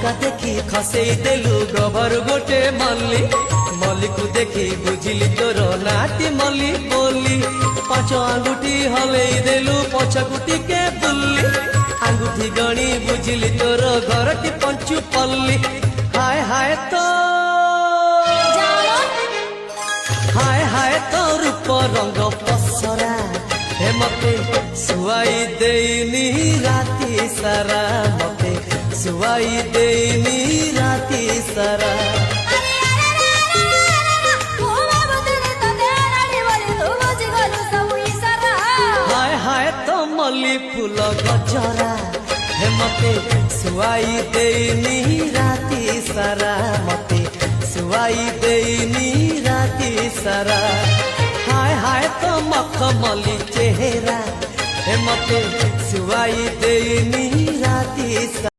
मौका देखी खसेई देलु गभर गोटे मल्ली मल्ली को देखी बुझिली तोर नाटी मल्ली बोली पांच आंगुठी हलेई देलु पछकुटी के बुल्ली आंगुठी गणी बुझिली तोर घर की पंचु पल्ली हाय हाय तो हाय हाय तो रूप रंग पसरा हे मते सुवाई देनी राती सारा मते सुवाई देनी राती सारा हाय हाय तो मल्ली फूल गजरा हे मते सुवाई देनी राती सारा मते सुवाई देनी राती सारा हाय हाय तो मखमली चेहरा हे मते सुवाई देनी राती सारा।